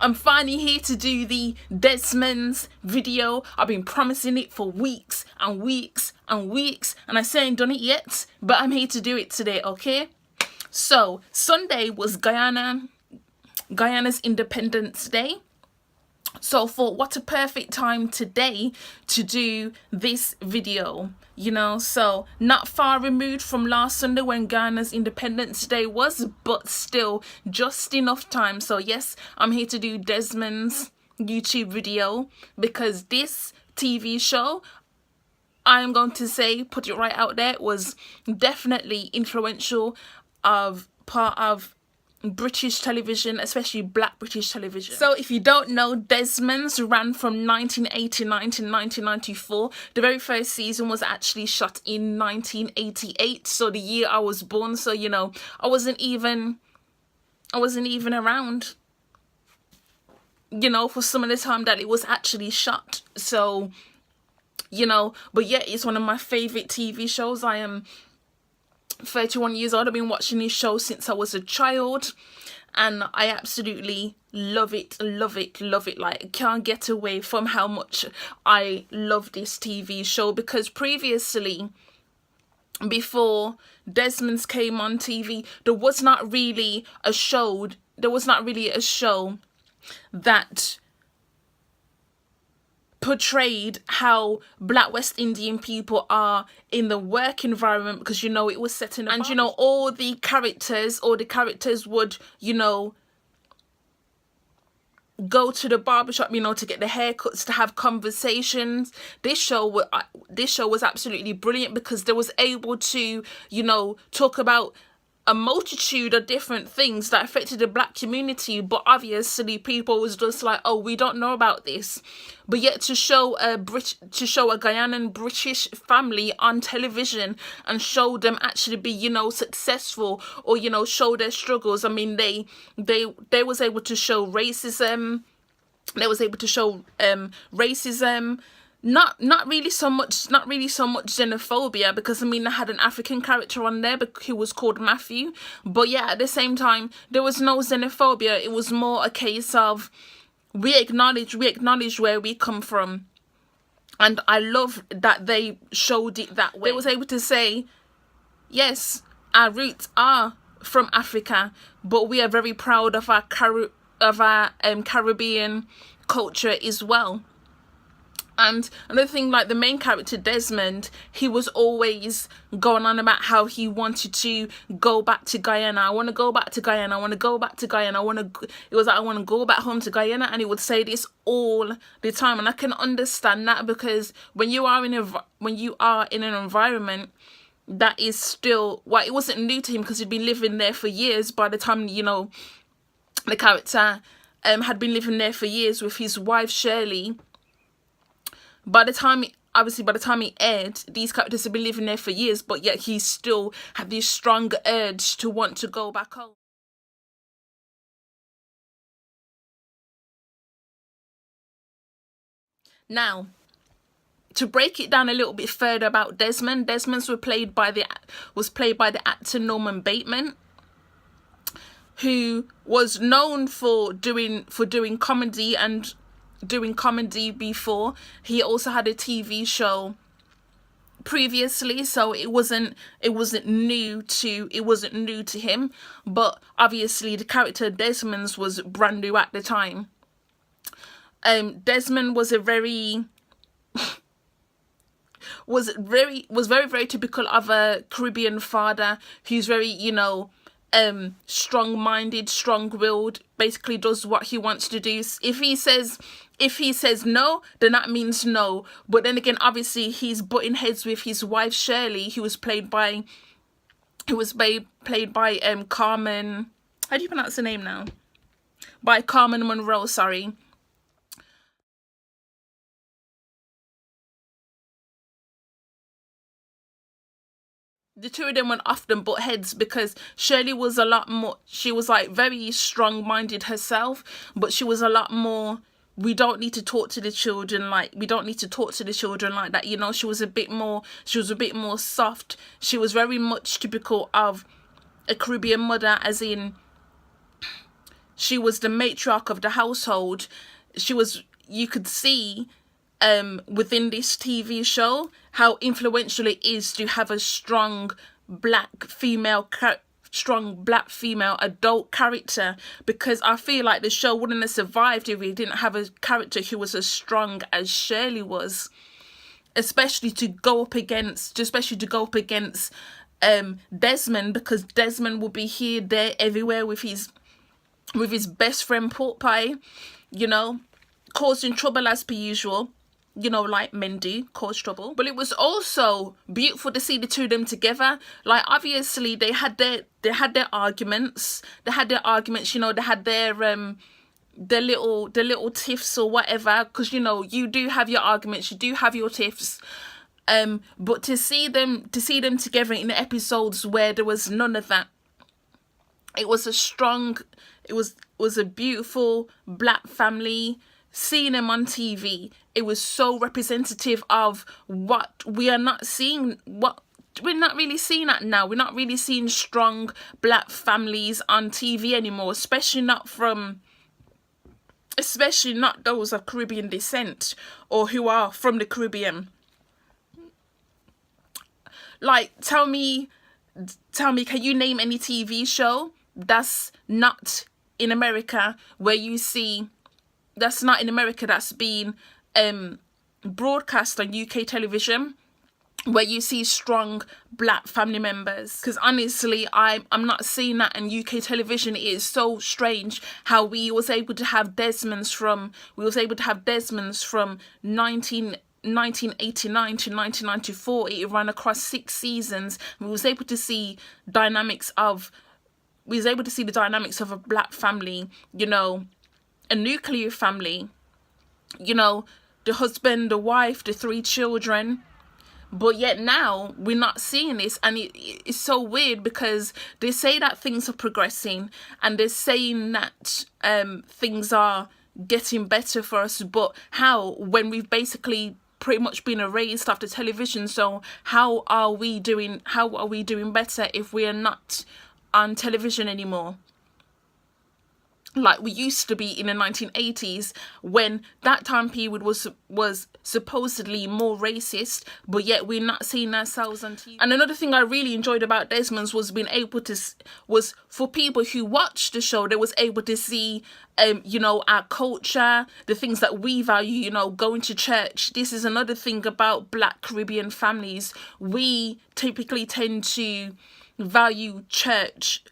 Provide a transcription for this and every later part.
I'm finally here to do the Desmond's video. I've been promising it for weeks and weeks and weeks, and I still ain't done it yet, but I'm here to do it today, okay? So, Sunday was Guyana's Independence Day. So for what a perfect time today to do this video, you know, so not far removed from last Sunday when Guyana's Independence Day was, but still just enough time. So yes, I'm here to do Desmond's YouTube video because this TV show, I am going to say, put it right out there, was definitely influential of part of British television, especially black British television. So if you don't know, Desmond's ran from 1989 to 1994. The very first season was actually shot in 1988, so the year I was born. So, you know, I wasn't even around, you know, for some of the time that it was actually shot. So, you know, but yeah, it's one of my favorite TV shows. I am 31 years old. I've been watching this show since I was a child, and I absolutely love it. Like, I can't get away from how much I love this TV show, because previously, before Desmond's came on TV, there was not really a show that portrayed how black West Indian people are in the work environment, because, you know, it was set in a, and you know, all the characters would, you know, go to the barbershop, you know, to get the haircuts, to have conversations. This show was absolutely brilliant because they was able to, you know, talk about a multitude of different things that affected the black community, but obviously people was just like, oh, we don't know about this. But yet to show a Guyanan British family on television and show them actually be, you know, successful, or, you know, show their struggles. I mean, they was able to show racism. They was able to show racism. Not really so much xenophobia, because I mean, I had an African character on there who was called Matthew, but yeah, at the same time there was no xenophobia. It was more a case of we acknowledge where we come from, and I love that they showed it that way. They was able to say, yes, our roots are from Africa, but we are very proud of our Caribbean culture as well. And another thing, like the main character Desmond, he was always going on about how he wanted to go back to Guyana. I want to go back to Guyana. I want to go back to Guyana. It was like, I want to go back home to Guyana, and he would say this all the time. And I can understand that, because when you are in an environment that is still, well, it wasn't new to him because he'd been living there for years. By the time, you know, the character had been living there for years with his wife Shirley. By the time it aired, these characters have been living there for years, but yet he still had this strong urge to want to go back home. Now, to break it down a little bit further about Desmond, Desmond's was played by the actor Norman Bateman, who was known for doing comedy and doing comedy before. He also had a TV show previously, so it wasn't new to him, but obviously the character Desmond's was brand new at the time. Desmond was very typical of a Caribbean father who's very, you know, strong-minded, strong-willed, basically does what he wants to do. If he says no, then that means no. But then again, obviously he's butting heads with his wife Shirley, who was played by Carmen, how do you pronounce the name now? By Carmen Monroe, sorry. The two of them would often butt heads because Shirley was a lot more, she was like very strong-minded herself, but she was a lot more, we don't need to talk to the children like that, you know. She was a bit more soft. She was very much typical of a Caribbean mother, as in she was the matriarch of the household. You could see within this TV show how influential it is to have a strong black female adult character, because I feel like the show wouldn't have survived if we didn't have a character who was as strong as Shirley was, especially to go up against Desmond, because Desmond will be here, there, everywhere with his best friend Pork Pie, you know, causing trouble as per usual, you know, like men do, cause trouble. But it was also beautiful to see the two of them together. Like, obviously they had their arguments. You know, they had their little tiffs or whatever, because, you know, you do have your arguments, you do have your tiffs. But to see them together in the episodes where there was none of that, it was a beautiful black family. Seeing them on TV, it was so representative of what we are not seeing. What we're not really seeing that now. We're not really seeing strong black families on TV anymore, especially not those of Caribbean descent or who are from the Caribbean. Like, tell me, can you name any TV show that's not in America that's been broadcast on UK television, where you see strong black family members? Because honestly, I'm not seeing that in UK television. It is so strange how we was able to have Desmonds from 1989 to 1994. It ran across 6 seasons. We was able to see the dynamics of a black family, you know, a nuclear family, you know, the husband, the wife, the 3 children. But yet now we're not seeing this, and it's so weird, because they say that things are progressing and they're saying that things are getting better for us, but how, when we've basically pretty much been erased after television? So how are we doing better if we are not on television anymore, like we used to be in the 1980s, when that time period was supposedly more racist, but yet we're not seeing ourselves on TV. And another thing I really enjoyed about Desmond's was for people who watched the show, they was able to see you know, our culture, the things that we value, you know, going to church. This is another thing about black Caribbean families. We typically tend to value church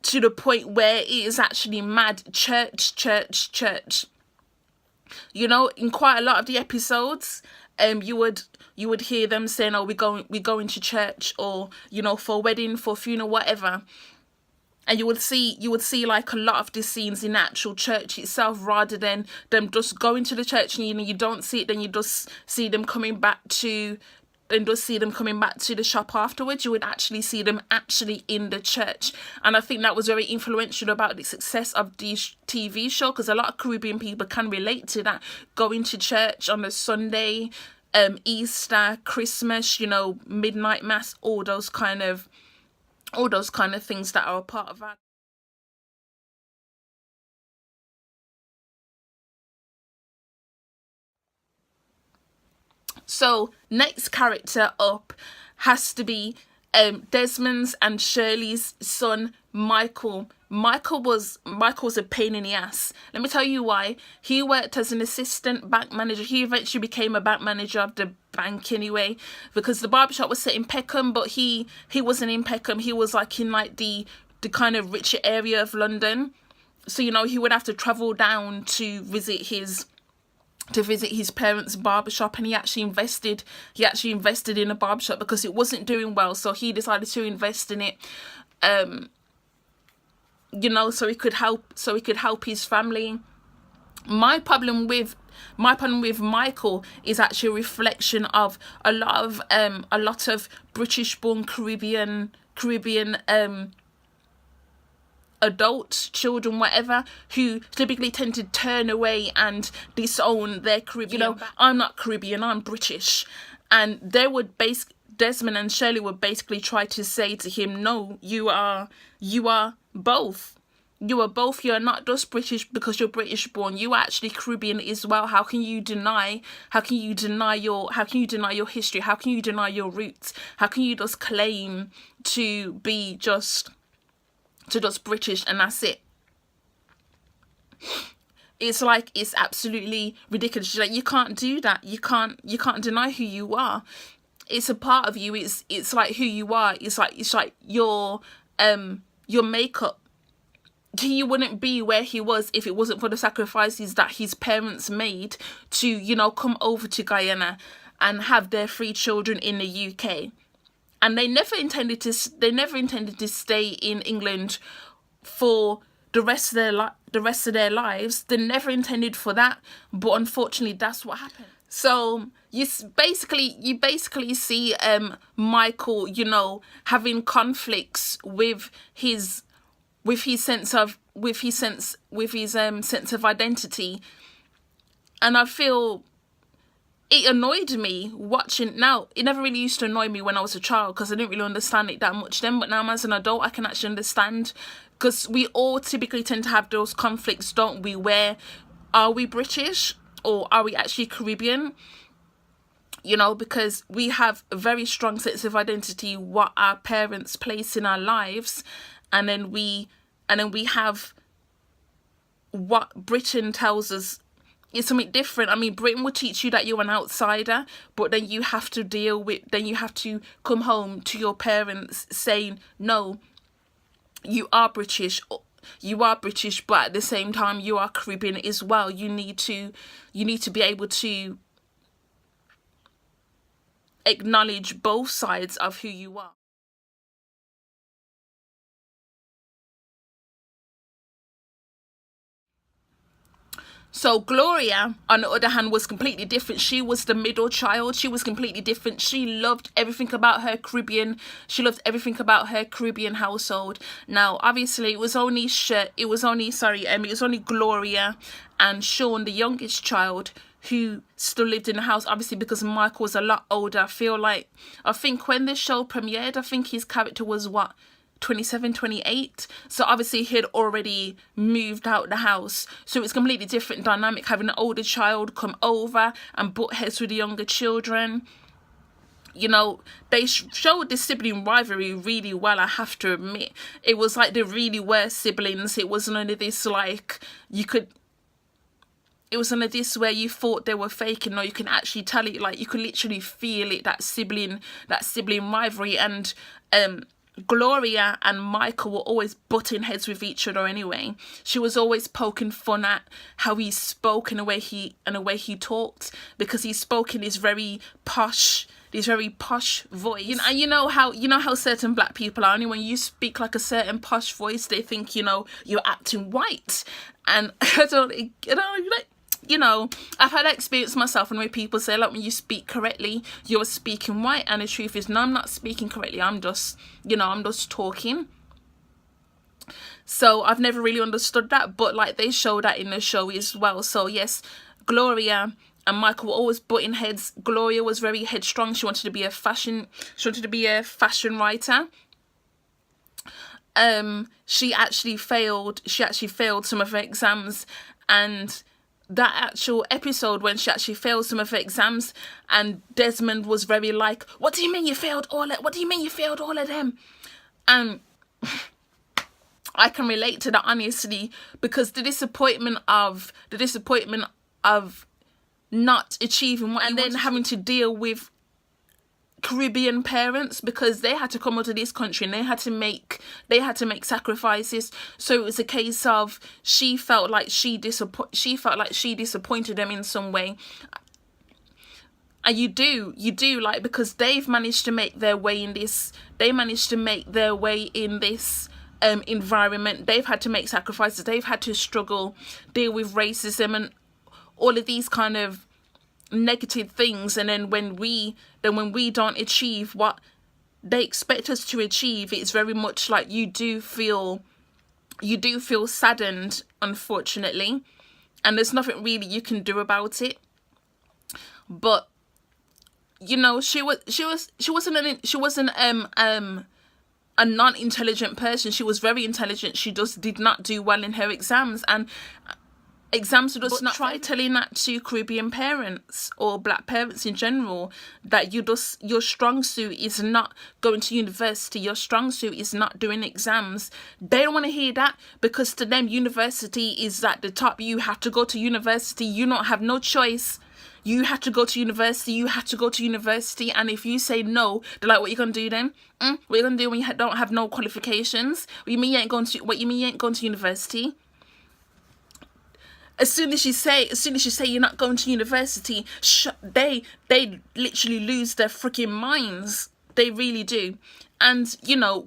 to the point where it is actually mad. Church. You know, in quite a lot of the episodes, you would hear them saying, "Oh, we're going to church," or, you know, for a wedding, for a funeral, whatever. And you would see like a lot of the scenes in the actual church itself, rather than them just going to the church and, you know, you don't see it, then you just see them coming back to the shop afterwards. You would actually see them actually in the church. And I think that was very influential about the success of this TV show, because a lot of Caribbean people can relate to that, going to church on a Sunday, Easter, Christmas, you know, midnight mass, all those kind of things that are a part of that. So next character up has to be Desmond's and Shirley's son, Michael. Michael was a pain in the ass. Let me tell you why. He worked as an assistant bank manager. He eventually became a bank manager of the bank anyway, because the barbershop was set in Peckham, but he wasn't in Peckham. He was like in like the kind of richer area of London. So, you know, he would have to travel down to visit his parents' barbershop, and he actually invested in a barbershop because it wasn't doing well, so he decided to invest in it, you know, so he could help his family. My problem with Michael is actually a reflection of a lot of British born Caribbean adults, children, whatever, who typically tend to turn away and disown their Caribbean. You know, I'm not Caribbean, I'm British. And Desmond and Shirley would basically try to say to him, no, you are both. You're not just British because you're British born. You are actually Caribbean as well. How can you deny your history? How can you deny your roots? How can you just claim to be just British and that's it? It's like, it's absolutely ridiculous. Like, you can't do that. You can't deny who you are. It's a part of you. It's like who you are. It's like your makeup. He wouldn't be where he was if it wasn't for the sacrifices that his parents made to, you know, come over to Guyana and have their 3 children in the UK. And they never intended to stay in England for the rest of their lives. They never intended for that, but unfortunately that's what happened. So you basically see Michael, you know, having conflicts with his sense of identity, and I feel it annoyed me watching. Now, it never really used to annoy me when I was a child because I didn't really understand it that much then, but now as an adult I can actually understand, because we all typically tend to have those conflicts, don't we, where are we British or are we actually Caribbean? You know, because we have a very strong sense of identity, what our parents place in our lives, and then we have what Britain tells us is something different. I mean, Britain will teach you that you're an outsider, but then you have to come home to your parents saying, no, you are British, but at the same time you are Caribbean as well. You need to be able to acknowledge both sides of who you are. So Gloria, on the other hand, was completely different. She was the middle child. She was completely different. She loved everything about her Caribbean. She loved everything about her Caribbean household. Now, obviously, it was only Gloria and Sean, the youngest child, who still lived in the house, obviously because Michael was a lot older. I think when the show premiered, I think his character was 27, 28. So obviously he had already moved out the house. So it's completely different dynamic having an older child come over and butt heads with the younger children. You know, they showed this sibling rivalry really well, I have to admit. It was like they really were siblings. It wasn't only this like it was none of this where you thought they were faking. No, you can actually tell it, like you can literally feel it, that sibling rivalry. And Gloria and Michael were always butting heads with each other anyway. She was always poking fun at how he spoke and the way he talked, because he spoke in this very posh voice. You know how certain black people are, only when you speak like a certain posh voice, they think, you know, you're acting white. And I've had that experience myself, and when people say, like, when you speak correctly, you're speaking white, and the truth is, no, I'm not speaking correctly. I'm just talking. So I've never really understood that, but like they show that in the show as well. So yes, Gloria and Michael were always butting heads. Gloria was very headstrong. She wanted to be a fashion writer. She actually failed some of her exams, and that actual episode when she actually failed some of her exams, and Desmond was very like, what do you mean you failed all of them? And I can relate to that, honestly, because the disappointment of not achieving what, and then having to deal with Caribbean parents, because they had to come out of this country and they had to make sacrifices. So it was a case of she felt like she disappointed them in some way. And you do, like, because they've managed to make their way in this environment. They've had to make sacrifices. They've had to struggle, deal with racism and all of these kind of negative things. And then when we don't achieve what they expect us to achieve, it's very much like you do feel saddened, unfortunately, and there's nothing really you can do about it. But you know, she wasn't a non-intelligent person. She was very intelligent. She just did not do well in her exams, and exams would just not try telling that to Caribbean parents or black parents in general, that your strong suit is not going to university, your strong suit is not doing exams. They don't want to hear that, because to them university is at the top. You have to go to university, you don't have no choice. You have to go to university, you have to go to university. And if you say no, they're like, what you gonna do then? What you gonna do when you don't have no qualifications? What you mean you ain't going to university? As soon as you say you're not going to university, they literally lose their freaking minds. They really do. And you know,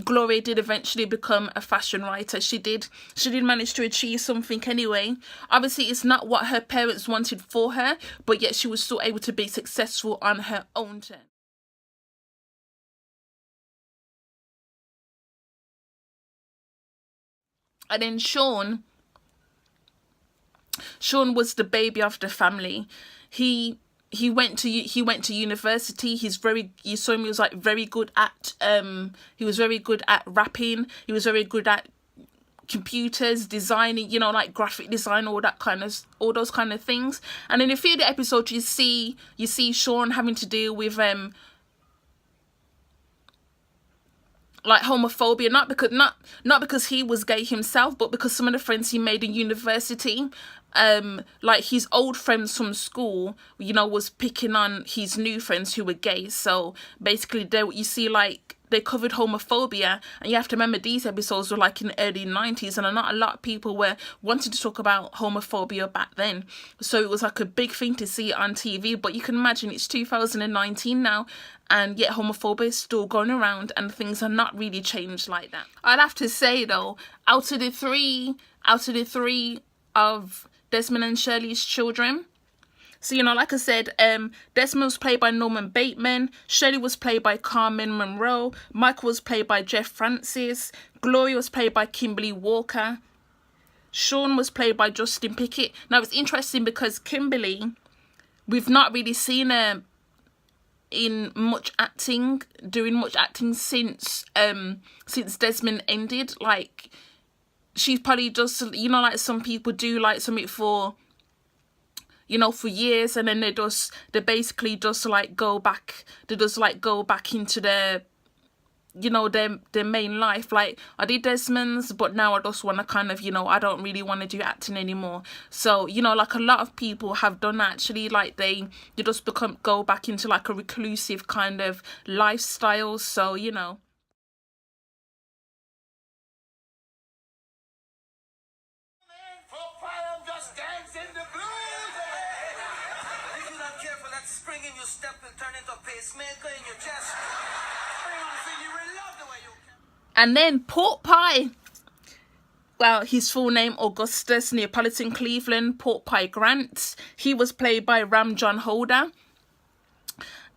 Gloria did eventually become a fashion writer. She did manage to achieve something anyway. Obviously, it's not what her parents wanted for her, but yet she was still able to be successful on her own terms. And then Sean was the baby of the family. He went to university. You saw him, he was like very good at he was very good at rapping. He was very good at computers, designing, you know, like graphic design, all those kind of things. And in a few of the episodes you see Sean having to deal with like homophobia, not because he was gay himself, but because some of the friends he made in university, like his old friends from school, you know, was picking on his new friends who were gay. So basically you see like they covered homophobia, and you have to remember these episodes were like in the early 90s, and not a lot of people were wanting to talk about homophobia back then. So it was like a big thing to see on TV. But you can imagine it's 2019 now, and yet homophobia is still going around, and things are not really changed like that. I'd have to say though, out of the three of Desmond and Shirley's children, so, you know, like I said, Desmond was played by Norman Bateman, Shirley was played by Carmen Monroe, Michael was played by Jeff Francis, Gloria was played by Kimberly Walker, Sean was played by Justin Pickett. Now, it's interesting because Kimberly, we've not really seen her in doing much acting since Desmond ended. Like, she's probably just, you know, like some people do like something for, you know, for years, and then they basically just like go back into their, you know, their main life. Like, I did Desmond's, but now I just want to kind of, you know, I don't really want to do acting anymore. So, you know, like a lot of people have done actually, like they just go back into like a reclusive kind of lifestyle. So, you know. In your step and turn into a pacemaker in your chest. And then Pork Pie. Well, his full name, Augustus Neapolitan Cleveland Pork Pie Grant. He was played by Ram John Holder.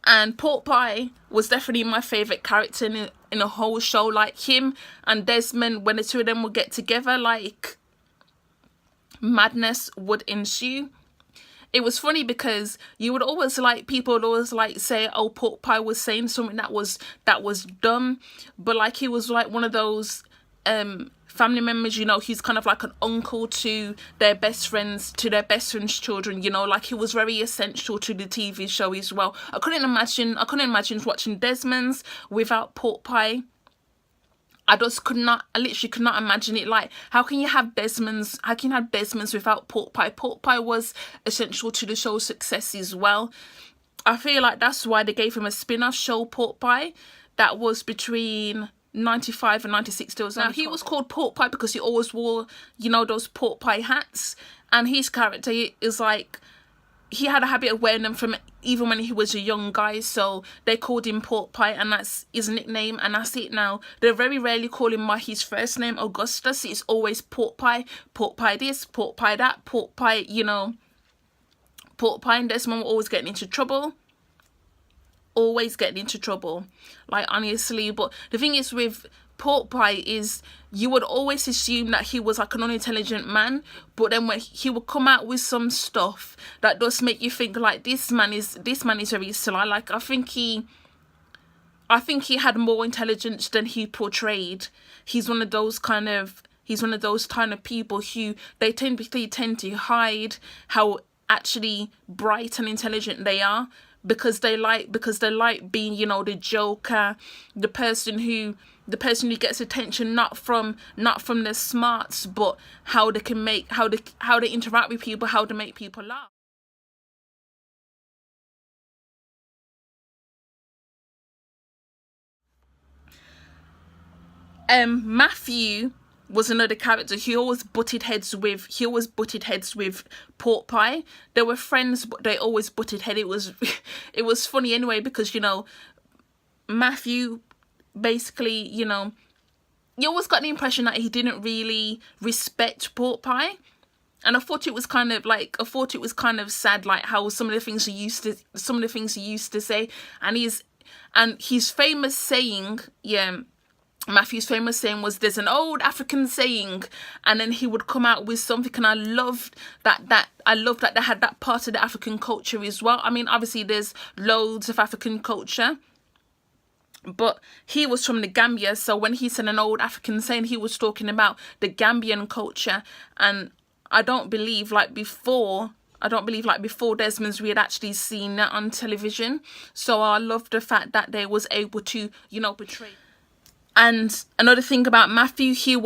And Pork Pie was definitely my favourite character in a whole show. Like, him and Desmond, when the two of them would get together, like, madness would ensue. It was funny because you would always like, people would always like say, oh, Pork Pie was saying something that was dumb, but like he was like one of those family members, you know, he's kind of like an uncle to their best friends' children, you know, like he was very essential to the TV show as well. I couldn't imagine watching Desmond's without Pork Pie. I literally could not imagine it. Like, how can you have Desmond's without Pork Pie? Pork Pie was essential to the show's success as well. I feel like that's why they gave him a spin-off show, Pork Pie, that was between 95 and 96. Now, he was called Pork Pie because he always wore, you know, those pork pie hats. And his character is like, he had a habit of wearing them from even when he was a young guy, so they called him Pork Pie, and that's his nickname, and that's it now. They very rarely call him by his first name, Augustus. It's always Pork Pie this, Pork Pie that, Pork Pie, you know. Pork Pie and Desmond were always getting into trouble. Like, honestly. But the thing is with Pork Pie is you would always assume that he was like an unintelligent man, but then when he would come out with some stuff that does make you think like this man is very sly. Like, I think I think he had more intelligence than he portrayed. He's one of those kind of people who they typically tend to hide how actually bright and intelligent they are, because they like being, you know, the joker, the person who gets attention not from their smarts, but how they can make how they interact with people, how to make people laugh. Matthew was another character. He always butted heads with Pork Pie. They were friends, but they always butted head. It was it was funny anyway, because, you know, Matthew basically, you know, you always got the impression that he didn't really respect Pork Pie. And I thought it was kind of sad, like how some of the things he used to say, and his famous saying, Matthew's famous saying was, there's an old African saying, and then he would come out with something, and I loved that they had that part of the African culture as well. I mean, obviously there's loads of African culture, but he was from the Gambia, so when he said an old African saying, he was talking about the Gambian culture. And I don't believe like before Desmond's we had actually seen that on television. So I love the fact that they was able to, you know, portray. And another thing about Matthew, he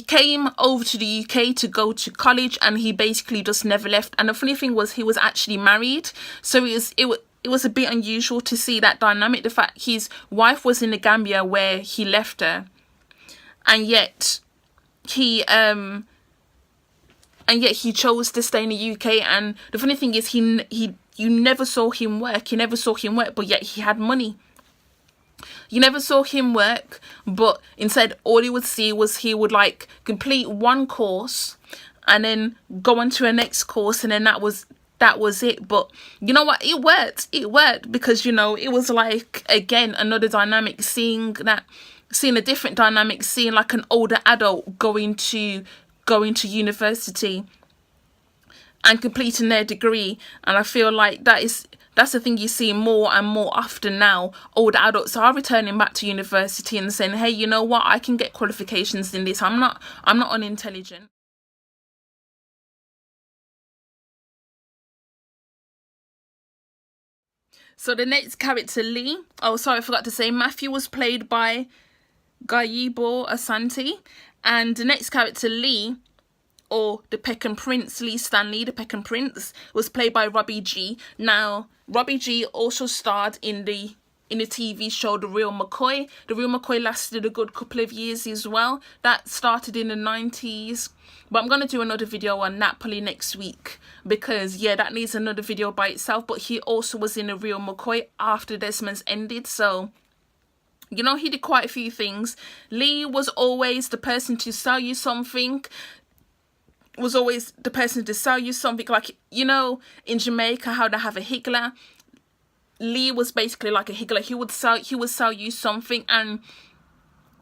came over to the UK to go to college, and he basically just never left. And the funny thing was, he was actually married, so it was a bit unusual to see that dynamic. The fact his wife was in the Gambia where he left her, and yet he chose to stay in the UK. And the funny thing is, you never saw him work. But yet he had money. You never saw him work, but instead all you would see was he would like complete one course and then go on to a next course, and then that was it. But you know what, it worked because, you know, it was like, again, another dynamic, seeing a different dynamic, seeing like an older adult going to university and completing their degree. And I feel like that's the thing you see more and more often now. Older adults are returning back to university and saying, hey, you know what, I can get qualifications in this. I'm not unintelligent. So the next character, Lee. Oh, sorry, I forgot to say, Matthew was played by Gayibo Asante. And the next character, Lee, or the Peckham Prince, Lee Stanley, the Peckham Prince, was played by Robbie G. Now, Robbie G also starred in the TV show The Real McCoy. The Real McCoy lasted a good couple of years as well. That started in the 90s. But I'm going to do another video on that probably next week, because, yeah, that needs another video by itself. But he also was in The Real McCoy after Desmond's ended, so, you know, he did quite a few things. Lee was always the person to sell you something. Like, you know, in Jamaica, how they have a higgler. Lee was basically like a higgler. He would sell you something, and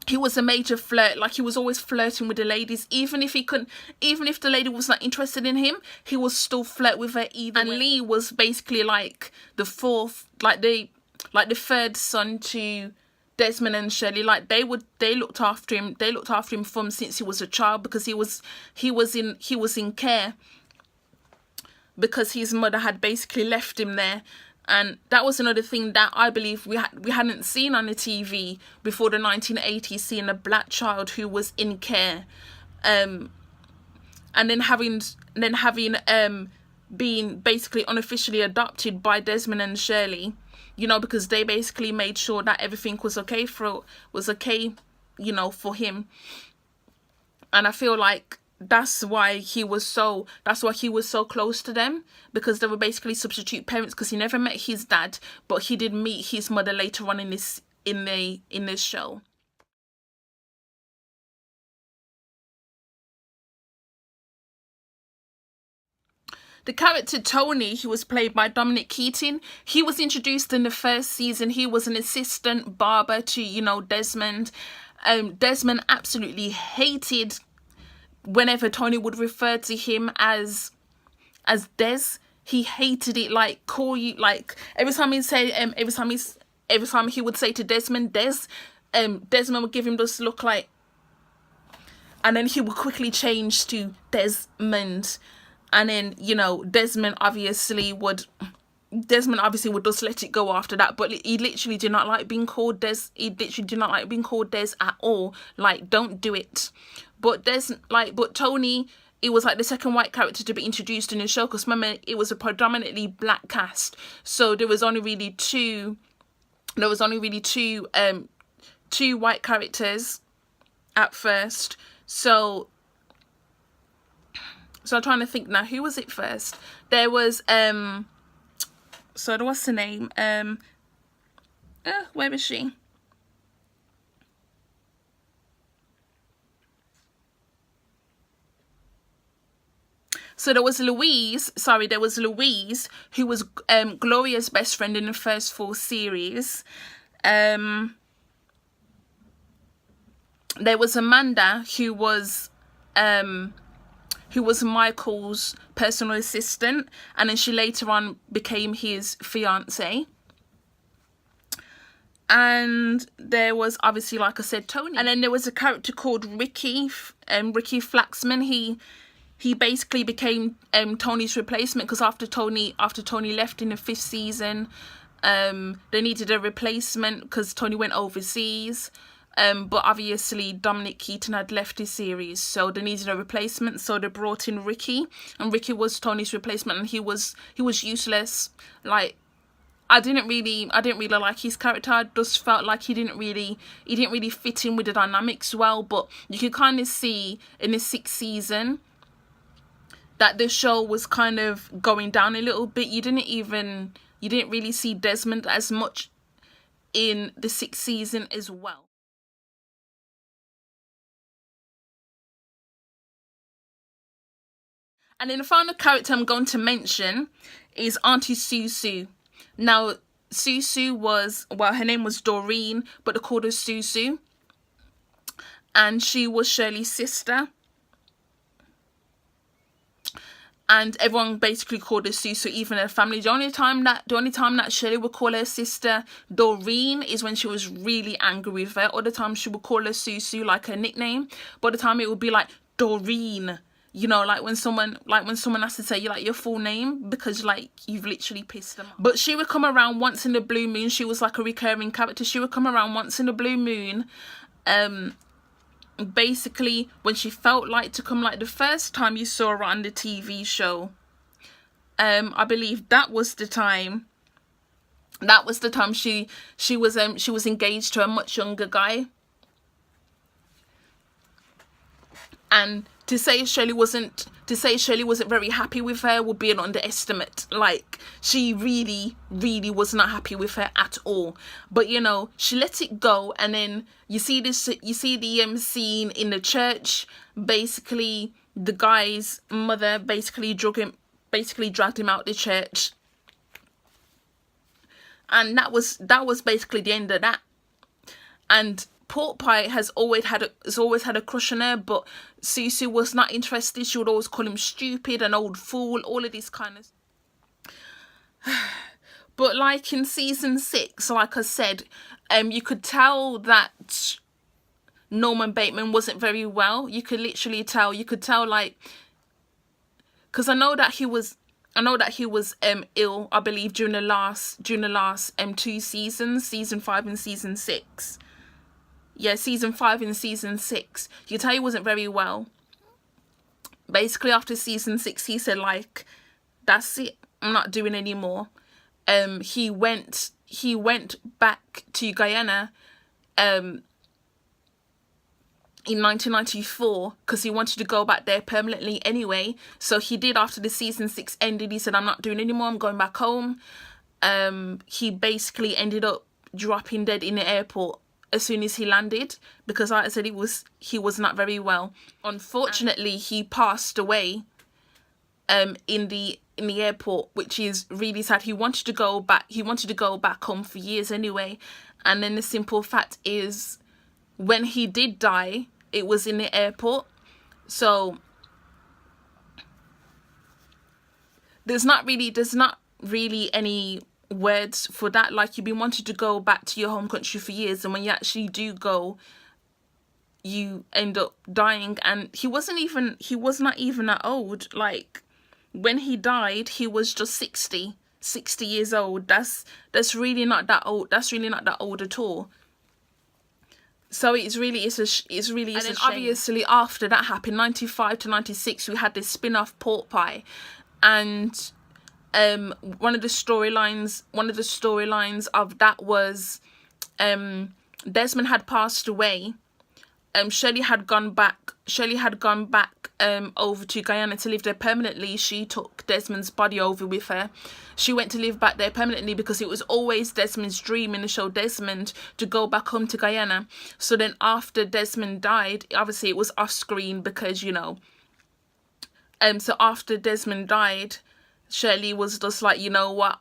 he was a major flirt. Like, he was always flirting with the ladies, even if the lady was not interested in him, he would still flirt with her either. And Lee was basically like the third son to Desmond and Shirley. Like, they looked after him from since he was a child, because he was in care, because his mother had basically left him there. And that was another thing that I believe we hadn't seen on the TV before the 1980s, seeing a black child who was in care, and then having been basically unofficially adopted by Desmond and Shirley, you know, because they basically made sure that everything was okay, you know, for him. And I feel like that's why he was so close to them, because they were basically substitute parents, because he never met his dad, but he did meet his mother later on in this show. The character Tony, who was played by Dominic Keating, he was introduced in the first season. He was an assistant barber to, you know, Desmond. Desmond absolutely hated whenever Tony would refer to him as Des. He hated it, like, every time he every time he would say to Desmond, Desmond would give him this look like, and then he would quickly change to Desmond, and then, you know, Desmond obviously would just let it go after that. But he literally did not like being called Des. He literally did not like being called Des at all. Like, don't do it. But Tony, it was like the second white character to be introduced in the show, because remember, it was a predominantly black cast, so there was only really two white characters at first. So I'm trying to think now, who was it first? There was what's the name? Where is she? So there was Louise, who was Gloria's best friend in the first 4 series. There was Amanda, who was Michael's personal assistant, and then she later on became his fiance. And there was, obviously, like I said, Tony. And then there was a character called Ricky Flaxman. He basically became Tony's replacement, because after Tony left in the 5th season, they needed a replacement because Tony went overseas. But obviously Dominic Keaton had left his series, so they needed a replacement. So they brought in Ricky, and Ricky was Tony's replacement, and he was useless. Like, I didn't really like his character. I just felt like he didn't really fit in with the dynamics well. But you could kind of see in the 6th season that the show was kind of going down a little bit. You didn't really see Desmond as much in the 6th season as well. And then the final character I'm going to mention is Auntie Susu. Now, Susu was, well, her name was Doreen, but they called her Susu. And she was Shirley's sister. And everyone basically called her Susu, even her family. The only time that Shirley would call her sister Doreen is when she was really angry with her. Other times she would call her Susu, like her nickname. But the time it would be like Doreen. You know, like when someone has to say your full name, because like you've literally pissed them off. But she would come around once in the blue moon. She was like a recurring character. She would come around once in the blue moon. Basically when she felt like to come, like the first time you saw her on the TV show, I believe that was the time she was engaged to a much younger guy. And to say Shirley wasn't very happy with her would be an underestimate. Like, she really was not happy with her at all. But you know, she let it go, and then you see the scene in the church. Basically, the guy's mother basically dragged him out the church, and that was basically the end of that. And Pork Pie has always had a crush on her, but Susu was not interested. She would always call him stupid, an old fool, all of this kind of. But like in season 6, like I said, you could tell that Norman Bateman wasn't very well. You could literally tell. You could tell, like, because I know that he was ill, I believe, during the last 2 seasons, season 5 and season 6. Yeah, season 5 and season 6. You can tell he wasn't very well. Basically, after season 6, he said, like, that's it, I'm not doing anymore. He went back to Guyana in 1994 because he wanted to go back there permanently anyway. So he did. After the season 6 ended, he said, I'm not doing anymore, I'm going back home. He basically ended up dropping dead in the airport as soon as he landed, because like I said, he was not very well. Unfortunately, he passed away in the airport, which is really sad. He wanted to go back home for years anyway. And then the simple fact is, when he did die, it was in the airport. So there's not really any words for that. Like, you've been wanting to go back to your home country for years, and when you actually do go, you end up dying. And he was not even that old. Like, when he died, he was just 60 years old. That's really not that old. That's really not that old at all. So it's really a shame. And then obviously after that happened, 95 to 96, we had this spin-off Pork Pie, and one of the storylines of that was Desmond had passed away. Shirley had gone back over to Guyana to live there permanently. She took Desmond's body over with her. She went to live back there permanently because it was always Desmond's dream in the show Desmond to go back home to Guyana. So then after Desmond died, obviously it was off screen because, you know, so after Desmond died, Shirley was just like, you know what,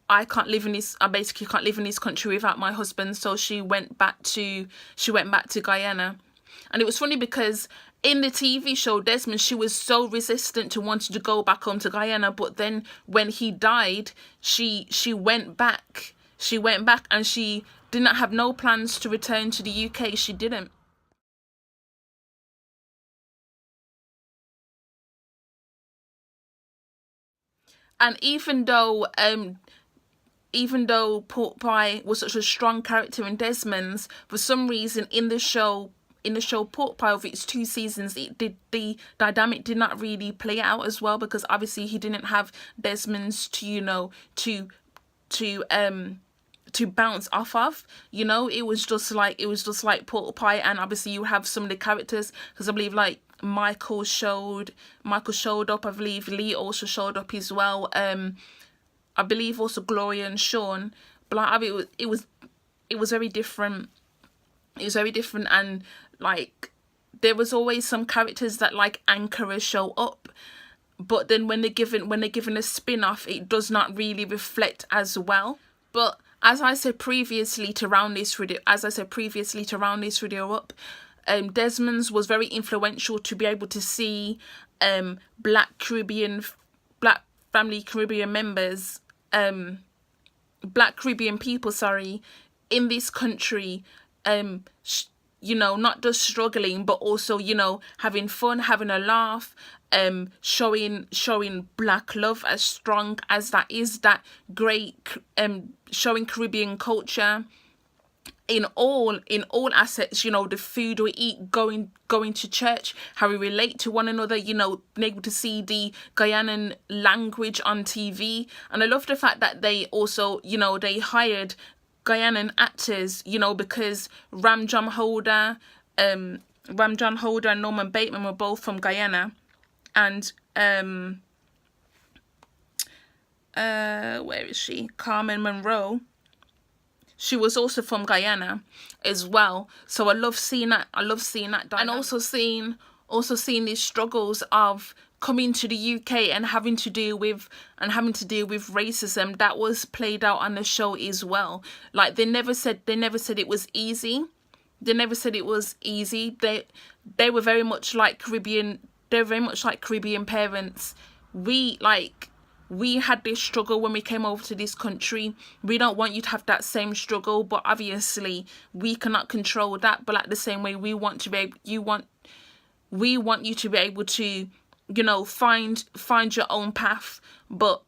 I basically can't live in this country without my husband. So she went back to Guyana. And it was funny because in the TV show Desmond, she was so resistant to wanting to go back home to Guyana, but then when he died, she went back. She went back, and she did not have no plans to return to the UK. She didn't. And even though Pork Pie was such a strong character in Desmond's, for some reason in the show Pork Pie, over its 2 seasons, the dynamic did not really play out as well, because obviously he didn't have Desmond's to, you know, to bounce off of. You know, it was just like Pork Pie. And obviously you have some of the characters, because I believe like Michael showed up. I believe Lee also showed up as well. I believe also Gloria and Sean. But like, I mean, it was very different. It was very different, and like there was always some characters that like anchors show up, but then when they're given a spin-off, it does not really reflect as well. But as I said previously to round this video up, Desmond's was very influential to be able to see Black family Caribbean members, Black Caribbean people, in this country, you know, not just struggling, but also, you know, having fun, having a laugh, showing Black love as strong as that is, that great, showing Caribbean culture in all assets, you know, the food we eat, going to church, how we relate to one another, you know, being able to see the Guyanan language on TV. And I love the fact that they also, you know, they hired Guyanan actors, you know, because Ramjam Holder and Norman Bateman were both from Guyana, and where is she? Carmen Monroe. She was also from Guyana as well. So I love seeing that. Dynamic. And also seeing these struggles of coming to the UK and having to deal with racism that was played out on the show as well. Like they never said it was easy. They were very much like Caribbean. They're very much like Caribbean parents. We had this struggle when we came over to this country. We don't want you to have that same struggle, but obviously we cannot control that. But at the same way, we want you to be able to, you know, find your own path. But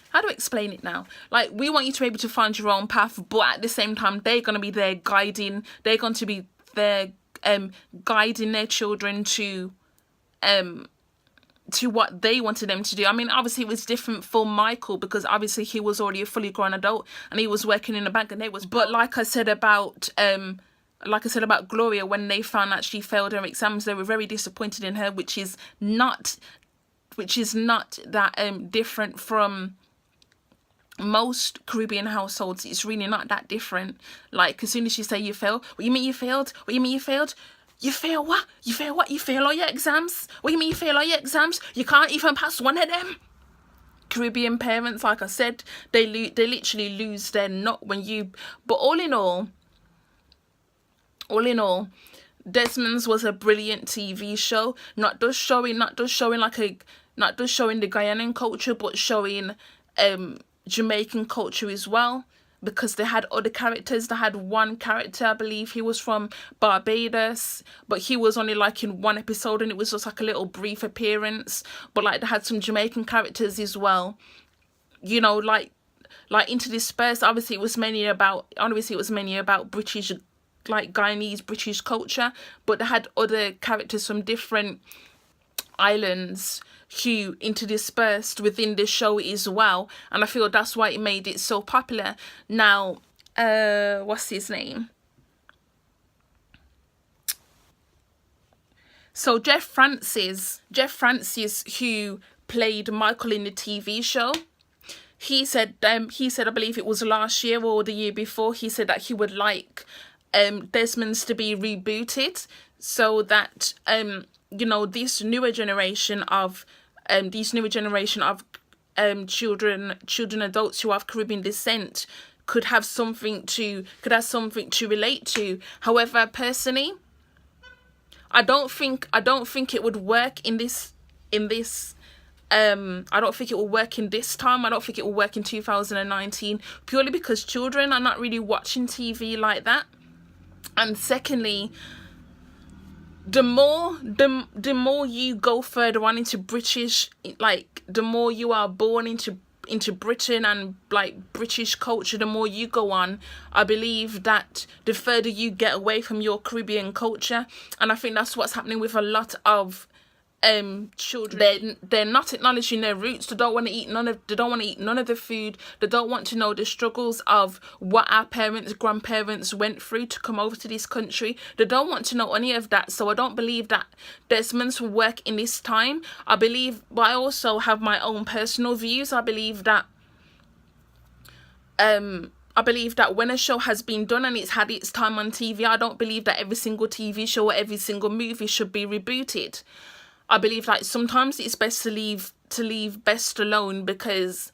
how do I explain it now? Like, we want you to be able to find your own path, but at the same time, they're going to be there guiding. They're going to be there guiding their children to what they wanted them to do. I mean, obviously it was different for Michael because obviously he was already a fully grown adult and he was working in a bank, and but like I said about Gloria, when they found out she failed her exams, they were very disappointed in her, which is not that different from most Caribbean households. It's really not that different. Like, as soon as you say you fail, what you mean you failed? What you mean you failed? You fail what? You fail what? You fail all your exams? What you mean you fail all your exams? You can't even pass one of them? Caribbean parents, like I said, they literally lose their nut when you... But all in all, Desmond's was a brilliant TV show. Not just showing like not just showing the Guyanian culture, but showing Jamaican culture as well, because they had other characters. They had one character, I believe he was from Barbados, but he was only like in one episode and it was just like a little brief appearance. But like they had some Jamaican characters as well, you know, like interspersed. Obviously it was mainly about British, like Guyanese British culture, but they had other characters from different islands who interdispersed within the show as well, and I feel that's why it made it so popular. Now what's his name? So Jeff Francis, who played Michael in the TV show, he said I believe it was last year or the year before, he said that he would like Desmond's to be rebooted, so that you know, this newer generation of children, adults who have Caribbean descent could have something to relate to. However, personally, I don't think it would work in this I don't think it will work in this time. I don't think it will work in 2019, purely because children are not really watching TV like that. And secondly, the more you go further on into British, like the more you are born into Britain and like British culture, the more you go on, I believe that the further you get away from your Caribbean culture. And I think that's what's happening with a lot of children. They're not acknowledging their roots. They don't want to eat none of the food. They don't want to know the struggles of what our parents, grandparents went through to come over to this country. They don't want to know any of that. So I don't believe that Desmond's will work in this time. But I also have my own personal views. I believe that when a show has been done and it's had its time on TV, I don't believe that every single TV show or every single movie should be rebooted. I believe like sometimes it's best to leave best alone, because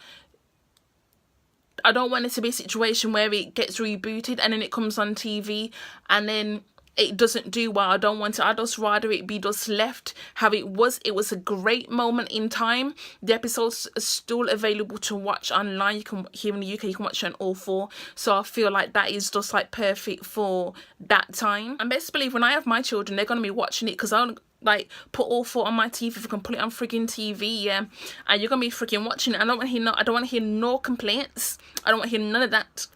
I don't want it to be a situation where it gets rebooted and then it comes on TV and then it doesn't do well. I don't want it. I just rather it be just left how it was. It was a great moment in time. The episodes are still available to watch online. You can, here in the UK, you can watch it on all 4. So I feel like that is just like perfect for that time. And best believe when I have my children, they're gonna be watching it, because I'll like put all 4 on my TV. If I can put it on frigging TV, yeah, and you're gonna be freaking watching it. I don't want to hear no complaints. I don't want to hear none of that.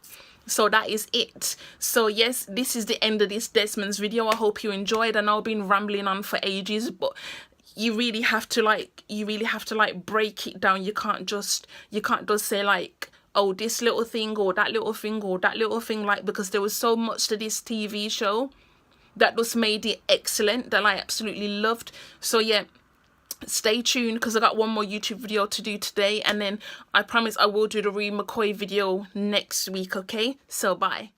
So that is it. So yes, this is the end of this Desmond's video. I hope you enjoyed. I know I've been rambling on for ages, but you really have to break it down. You can't just say like, oh, this little thing or that little thing or that little thing, like, because there was so much to this TV show that just made it excellent, that I absolutely loved. So yeah, stay tuned, because I got one more YouTube video to do today, and then I promise I will do the Ree McCoy video next week. Okay, so bye.